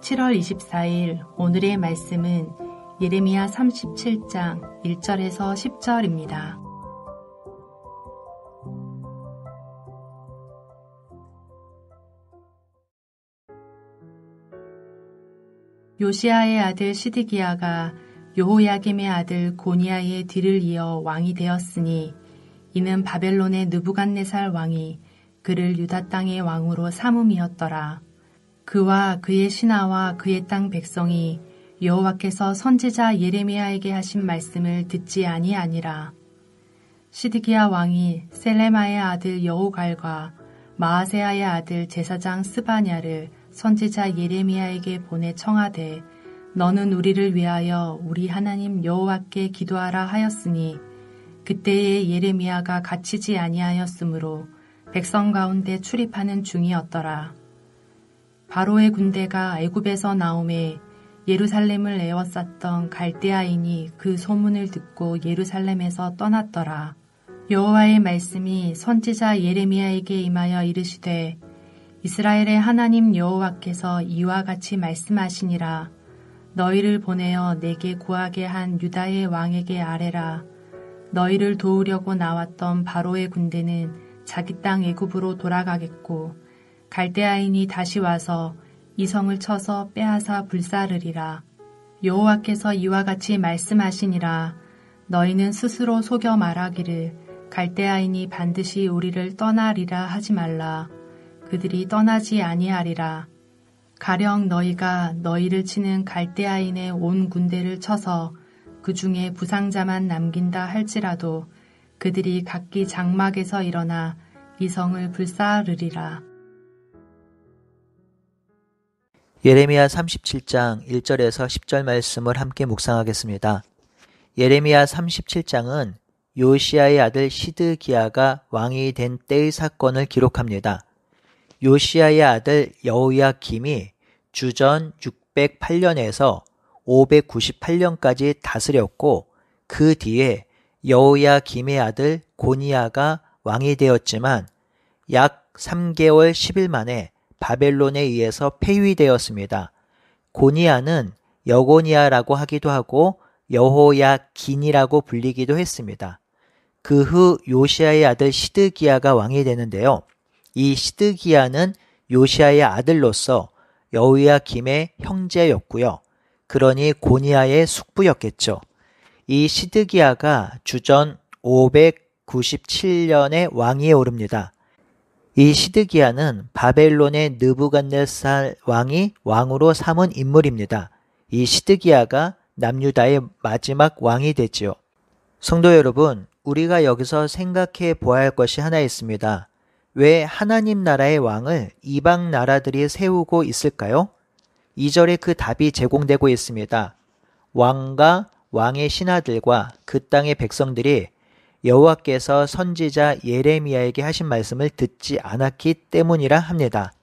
7월 24일 오늘의 말씀은 예레미야 37장 1절에서 10절입니다. 요시야의 아들 시드기야가 여호야김의 아들 고니야의 뒤를 이어 왕이 되었으니 이는 바벨론의 느부갓네살 왕이 그를 유다 땅의 왕으로 삼음이었더라. 그와 그의 신하와 그의 땅 백성이 여호와께서 선지자 예레미야에게 하신 말씀을 듣지 아니하니라. 시드기야 왕이 셀레마의 아들 여호갈과 마아세야의 아들 제사장 스바냐를 선지자 예레미야에게 보내 청하되 너는 우리를 위하여 우리 하나님 여호와께 기도하라 하였으니 그때에 예레미야가 갇히지 아니하였으므로 백성 가운데 출입하는 중이었더라. 바로의 군대가 애굽에서 나오매 예루살렘을 에워쌌던 갈대아인이 그 소문을 듣고 예루살렘에서 떠났더라. 여호와의 말씀이 선지자 예레미야에게 임하여 이르시되 이스라엘의 하나님 여호와께서 이와 같이 말씀하시니라. 너희를 보내어 내게 구하게 한 유다의 왕에게 아뢰라. 너희를 도우려고 나왔던 바로의 군대는 자기 땅 애굽으로 돌아가겠고 갈대아인이 다시 와서 이 성을 쳐서 빼앗아 불사르리라. 여호와께서 이와 같이 말씀하시니라. 너희는 스스로 속여 말하기를 갈대아인이 반드시 우리를 떠나리라 하지 말라. 그들이 떠나지 아니하리라. 가령 너희가 너희를 치는 갈대아인의 온 군대를 쳐서 그 중에 부상자만 남긴다 할지라도 그들이 각기 장막에서 일어나 이 성을 불사르리라. 예레미야 37장 1절에서 10절 말씀을 함께 묵상하겠습니다. 예레미야 37장은 요시야의 아들 시드기야가 왕이 된 때의 사건을 기록합니다. 요시야의 아들 여호야김이 주전 608년에서 598년까지 다스렸고 그 뒤에 여호야김의 아들 고니야가 왕이 되었지만 약 3개월 10일 만에 바벨론에 의해서 폐위되었습니다. 고니야는 여고니야라고 하기도 하고 여호야긴이라고 불리기도 했습니다. 그 후 요시야의 아들 시드기야가 왕이 되는데요. 이 시드기야는 요시야의 아들로서 여호야김의 형제였고요. 그러니 고니야의 숙부였겠죠. 이 시드기야가 주전 597년에 왕위에 오릅니다. 이 시드기야는 바벨론의 느부갓네살 왕이 왕으로 삼은 인물입니다. 이 시드기야가 남유다의 마지막 왕이 되지요. 성도 여러분, 우리가 여기서 생각해 보아야 할 것이 하나 있습니다. 왜 하나님 나라의 왕을 이방 나라들이 세우고 있을까요? 2절에 그 답이 제공되고 있습니다. 왕과 왕의 신하들과 그 땅의 백성들이 여호와께서 선지자 예레미야에게 하신 말씀을 듣지 않았기 때문이라 합니다.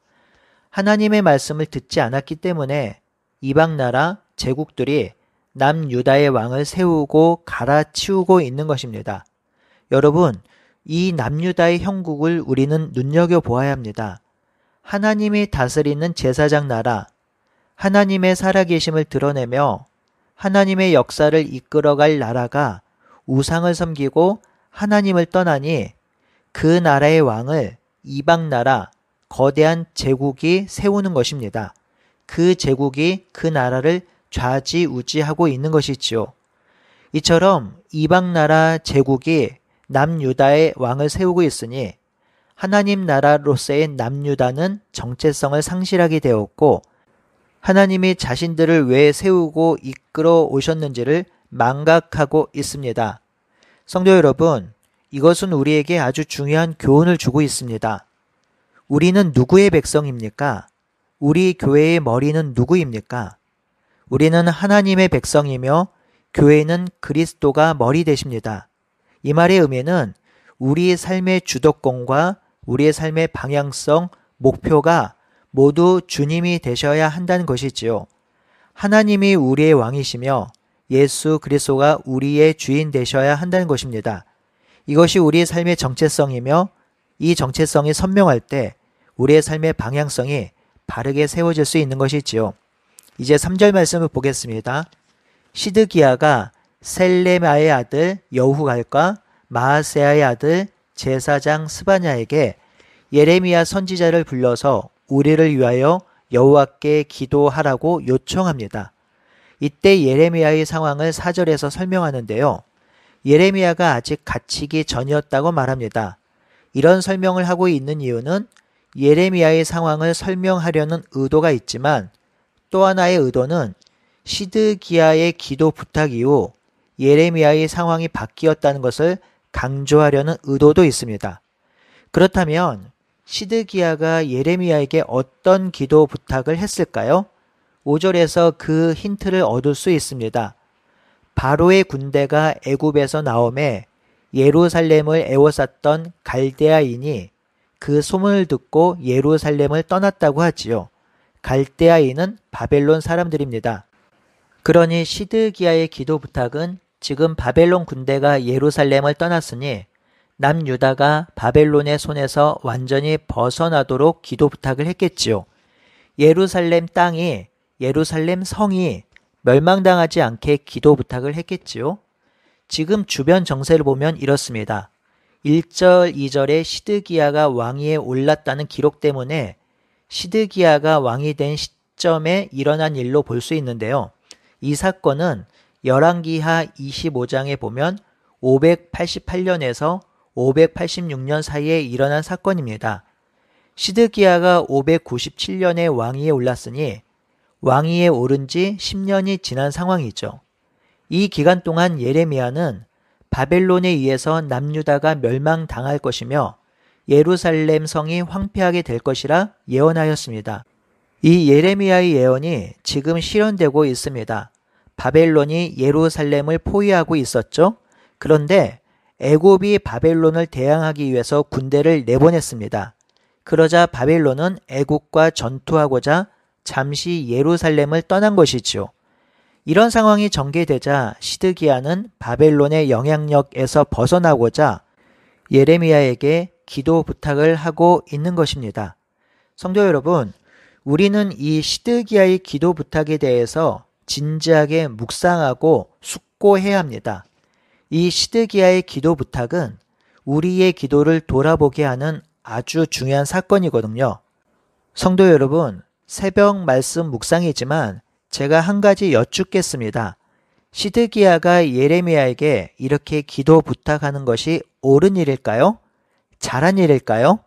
하나님의 말씀을 듣지 않았기 때문에 이방 나라 제국들이 남유다의 왕을 세우고 갈아치우고 있는 것입니다. 여러분, 이 남유다의 형국을 우리는 눈여겨보아야 합니다. 하나님이 다스리는 제사장 나라, 하나님의 살아계심을 드러내며 하나님의 역사를 이끌어갈 나라가 우상을 섬기고 하나님을 떠나니 그 나라의 왕을 이방 나라, 거대한 제국이 세우는 것입니다. 그 제국이 그 나라를 좌지우지하고 있는 것이지요. 이처럼 이방 나라 제국이 남유다의 왕을 세우고 있으니 하나님 나라로서의 남유다는 정체성을 상실하게 되었고 하나님이 자신들을 왜 세우고 이끌어 오셨는지를 망각하고 있습니다. 성도 여러분, 이것은 우리에게 아주 중요한 교훈을 주고 있습니다. 우리는 누구의 백성입니까? 우리 교회의 머리는 누구입니까? 우리는 하나님의 백성이며 교회는 그리스도가 머리 되십니다. 이 말의 의미는 우리의 삶의 주도권과 우리의 삶의 방향성, 목표가 모두 주님이 되셔야 한다는 것이지요. 하나님이 우리의 왕이시며 예수 그리스도가 우리의 주인 되셔야 한다는 것입니다. 이것이 우리의 삶의 정체성이며 이 정체성이 선명할 때 우리의 삶의 방향성이 바르게 세워질 수 있는 것이지요. 이제 3절 말씀을 보겠습니다. 시드기야가 셀레마의 아들 여후갈과 마하세아의 아들 제사장 스바냐에게 예레미야 선지자를 불러서 우리를 위하여 여호와께 기도하라고 요청합니다. 이때 예레미야의 상황을 4절에서 설명하는데요. 예레미야가 아직 갇히기 전이었다고 말합니다. 이런 설명을 하고 있는 이유는 예레미야의 상황을 설명하려는 의도가 있지만 또 하나의 의도는 시드기야의 기도 부탁 이후 예레미야의 상황이 바뀌었다는 것을 강조하려는 의도도 있습니다. 그렇다면 시드기야가 예레미야에게 어떤 기도 부탁을 했을까요? 5절에서 그 힌트를 얻을 수 있습니다. 바로의 군대가 애굽에서 나오매 예루살렘을 에워쌌던 갈대아인이 그 소문을 듣고 예루살렘을 떠났다고 하지요. 갈대아인은 바벨론 사람들입니다. 그러니 시드기야의 기도 부탁은 지금 바벨론 군대가 예루살렘을 떠났으니 남유다가 바벨론의 손에서 완전히 벗어나도록 기도 부탁을 했겠지요. 예루살렘 땅이, 예루살렘 성이 멸망당하지 않게 기도 부탁을 했겠지요. 지금 주변 정세를 보면 이렇습니다. 1절, 2절에 시드기야가 왕위에 올랐다는 기록 때문에 시드기야가 왕이 된 시점에 일어난 일로 볼 수 있는데요. 이 사건은 열왕기하 25장에 보면 588년에서 586년 사이에 일어난 사건입니다. 시드기야가 597년에 왕위에 올랐으니 왕위에 오른 지 10년이 지난 상황이죠. 이 기간 동안 예레미야는 바벨론에 의해서 남유다가 멸망당할 것이며 예루살렘 성이 황폐하게 될 것이라 예언하였습니다. 이 예레미야의 예언이 지금 실현되고 있습니다. 바벨론이 예루살렘을 포위하고 있었죠. 그런데 애굽이 바벨론을 대항하기 위해서 군대를 내보냈습니다. 그러자 바벨론은 애굽과 전투하고자 잠시 예루살렘을 떠난 것이지요. 이런 상황이 전개되자 시드기야는 바벨론의 영향력에서 벗어나고자 예레미야에게 기도 부탁을 하고 있는 것입니다. 성도 여러분, 우리는 이 시드기야의 기도 부탁에 대해서 진지하게 묵상하고 숙고해야 합니다. 이 시드기야의 기도 부탁은 우리의 기도를 돌아보게 하는 아주 중요한 사건이거든요. 성도 여러분, 새벽 말씀 묵상이지만 제가 한 가지 여쭙겠습니다. 시드기야가 예레미야에게 이렇게 기도 부탁하는 것이 옳은 일일까요? 잘한 일일까요?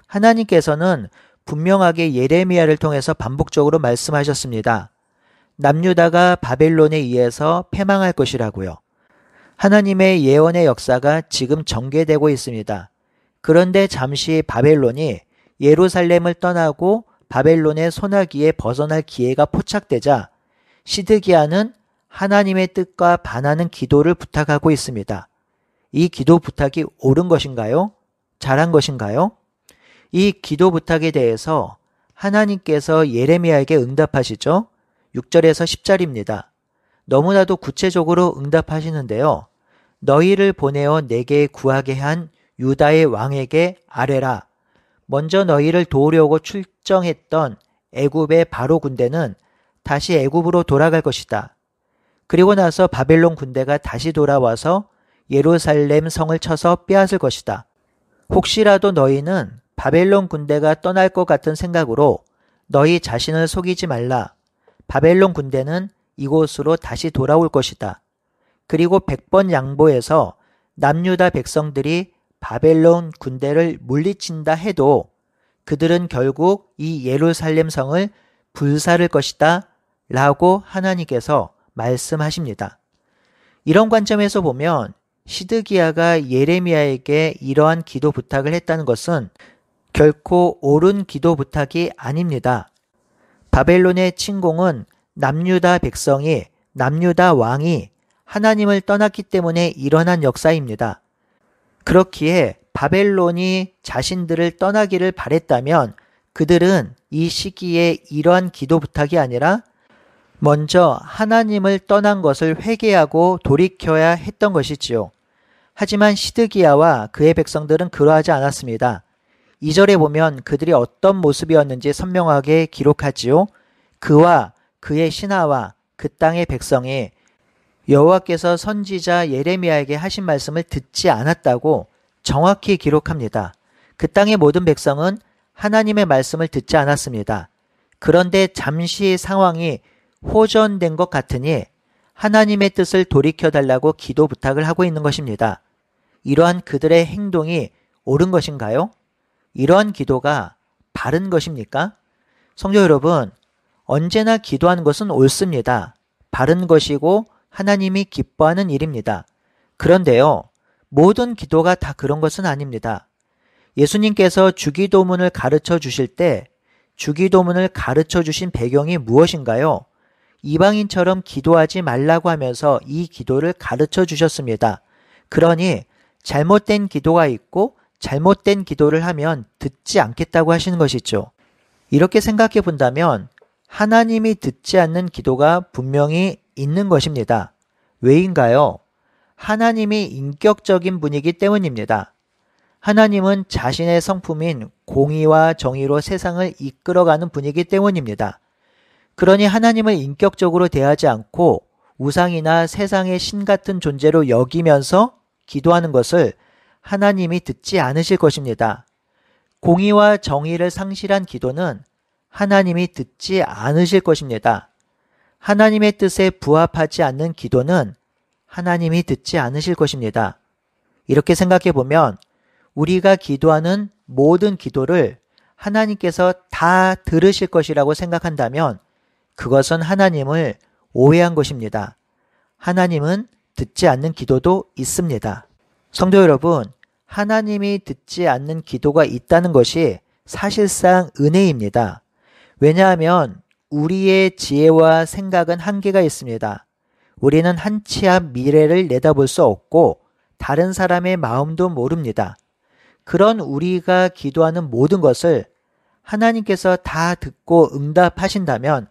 하나님께서는 분명하게 예레미야를 통해서 반복적으로 말씀하셨습니다. 남유다가 바벨론에 의해서 패망할 것이라고요. 하나님의 예언의 역사가 지금 전개되고 있습니다. 그런데 잠시 바벨론이 예루살렘을 떠나고 바벨론의 손아귀에 벗어날 기회가 포착되자 시드기야는 하나님의 뜻과 반하는 기도를 부탁하고 있습니다. 이 기도 부탁이 옳은 것인가요? 잘한 것인가요? 이 기도 부탁에 대해서 하나님께서 예레미야에게 응답하시죠? 6절에서 10절입니다. 너무나도 구체적으로 응답하시는데요. 너희를 보내어 내게 구하게 한 유다의 왕에게 아뢰라. 먼저 너희를 도우려고 출정했던 애굽의 바로 군대는 다시 애굽으로 돌아갈 것이다. 그리고 나서 바벨론 군대가 다시 돌아와서 예루살렘 성을 쳐서 빼앗을 것이다. 혹시라도 너희는 바벨론 군대가 떠날 것 같은 생각으로 너희 자신을 속이지 말라. 바벨론 군대는 이곳으로 다시 돌아올 것이다. 그리고 100번 양보해서 남유다 백성들이 바벨론 군대를 물리친다 해도 그들은 결국 이 예루살렘 성을 불사를 것이다 라고 하나님께서 말씀하십니다. 이런 관점에서 보면 시드기야가 예레미야에게 이러한 기도 부탁을 했다는 것은 결코 옳은 기도 부탁이 아닙니다. 바벨론의 침공은 남유다 백성이, 남유다 왕이 하나님을 떠났기 때문에 일어난 역사입니다. 그렇기에 바벨론이 자신들을 떠나기를 바랬다면 그들은 이 시기에 이러한 기도 부탁이 아니라 먼저 하나님을 떠난 것을 회개하고 돌이켜야 했던 것이지요. 하지만 시드기야와 그의 백성들은 그러하지 않았습니다. 2절에 보면 그들이 어떤 모습이었는지 선명하게 기록하지요. 그와 그의 신하와 그 땅의 백성이 여호와께서 선지자 예레미야에게 하신 말씀을 듣지 않았다고 정확히 기록합니다. 그 땅의 모든 백성은 하나님의 말씀을 듣지 않았습니다. 그런데 잠시 상황이 호전된 것 같으니 하나님의 뜻을 돌이켜달라고 기도 부탁을 하고 있는 것입니다. 이러한 그들의 행동이 옳은 것인가요? 이러한 기도가 바른 것입니까? 성도 여러분, 언제나 기도하는 것은 옳습니다. 바른 것이고 하나님이 기뻐하는 일입니다. 그런데요, 모든 기도가 다 그런 것은 아닙니다. 예수님께서 주기도문을 가르쳐 주실 때 주기도문을 가르쳐 주신 배경이 무엇인가요? 이방인처럼 기도하지 말라고 하면서 이 기도를 가르쳐 주셨습니다. 그러니 잘못된 기도가 있고 잘못된 기도를 하면 듣지 않겠다고 하시는 것이죠. 이렇게 생각해 본다면 하나님이 듣지 않는 기도가 분명히 있는 것입니다. 왜인가요? 하나님이 인격적인 분이기 때문입니다. 하나님은 자신의 성품인 공의와 정의로 세상을 이끌어가는 분이기 때문입니다. 그러니 하나님을 인격적으로 대하지 않고 우상이나 세상의 신 같은 존재로 여기면서 기도하는 것을 하나님이 듣지 않으실 것입니다. 공의와 정의를 상실한 기도는 하나님이 듣지 않으실 것입니다. 하나님의 뜻에 부합하지 않는 기도는 하나님이 듣지 않으실 것입니다. 이렇게 생각해 보면 우리가 기도하는 모든 기도를 하나님께서 다 들으실 것이라고 생각한다면 그것은 하나님을 오해한 것입니다. 하나님은 듣지 않는 기도도 있습니다. 성도 여러분, 하나님이 듣지 않는 기도가 있다는 것이 사실상 은혜입니다. 왜냐하면 우리의 지혜와 생각은 한계가 있습니다. 우리는 한 치 앞 미래를 내다볼 수 없고 다른 사람의 마음도 모릅니다. 그런 우리가 기도하는 모든 것을 하나님께서 다 듣고 응답하신다면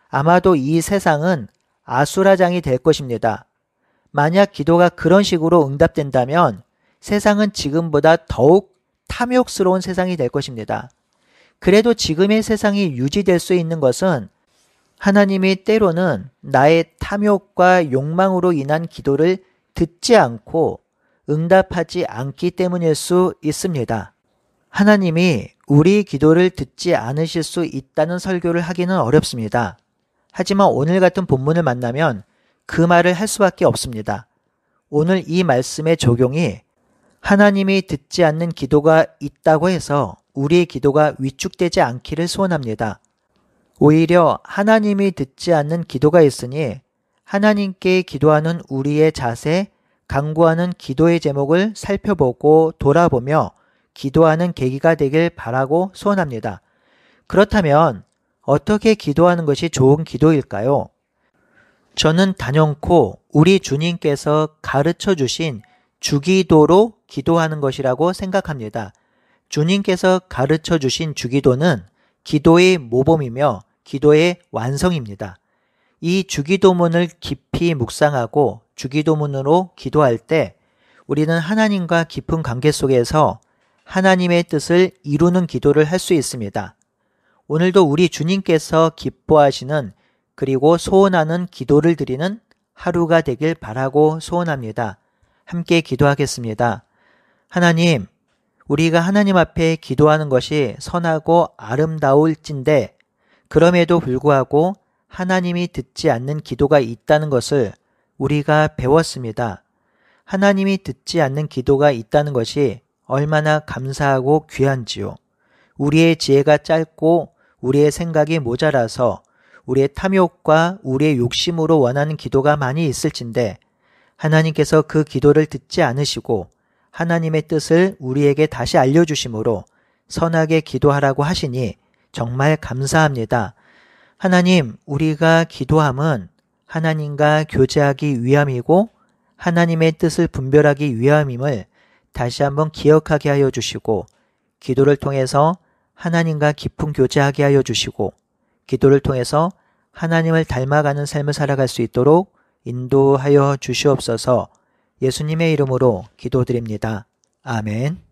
아마도 이 세상은 아수라장이 될 것입니다. 만약 기도가 그런 식으로 응답된다면 세상은 지금보다 더욱 탐욕스러운 세상이 될 것입니다. 그래도 지금의 세상이 유지될 수 있는 것은 하나님이 때로는 나의 탐욕과 욕망으로 인한 기도를 듣지 않고 응답하지 않기 때문일 수 있습니다. 하나님이 우리 기도를 듣지 않으실 수 있다는 설교를 하기는 어렵습니다. 하지만 오늘 같은 본문을 만나면 그 말을 할 수밖에 없습니다. 오늘 이 말씀의 적용이 하나님이 듣지 않는 기도가 있다고 해서 우리의 기도가 위축되지 않기를 소원합니다. 오히려 하나님이 듣지 않는 기도가 있으니 하나님께 기도하는 우리의 자세, 간구하는 기도의 제목을 살펴보고 돌아보며 기도하는 계기가 되길 바라고 소원합니다. 그렇다면 어떻게 기도하는 것이 좋은 기도일까요? 저는 단연코 우리 주님께서 가르쳐 주신 주기도로 기도하는 것이라고 생각합니다. 주님께서 가르쳐 주신 주기도는 기도의 모범이며 기도의 완성입니다. 이 주기도문을 깊이 묵상하고 주기도문으로 기도할 때 우리는 하나님과 깊은 관계 속에서 하나님의 뜻을 이루는 기도를 할 수 있습니다. 오늘도 우리 주님께서 기뻐하시는 그리고 소원하는 기도를 드리는 하루가 되길 바라고 소원합니다. 함께 기도하겠습니다. 하나님, 우리가 하나님 앞에 기도하는 것이 선하고 아름다울진데 그럼에도 불구하고 하나님이 듣지 않는 기도가 있다는 것을 우리가 배웠습니다. 하나님이 듣지 않는 기도가 있다는 것이 얼마나 감사하고 귀한지요. 우리의 지혜가 짧고 우리의 생각이 모자라서 우리의 탐욕과 우리의 욕심으로 원하는 기도가 많이 있을진데 하나님께서 그 기도를 듣지 않으시고 하나님의 뜻을 우리에게 다시 알려주심으로 선하게 기도하라고 하시니 정말 감사합니다. 하나님, 우리가 기도함은 하나님과 교제하기 위함이고 하나님의 뜻을 분별하기 위함임을 다시 한번 기억하게 하여 주시고 기도를 통해서 하나님과 깊은 교제하게 하여 주시고 기도를 통해서 하나님을 닮아가는 삶을 살아갈 수 있도록 인도하여 주시옵소서. 예수님의 이름으로 기도드립니다. 아멘.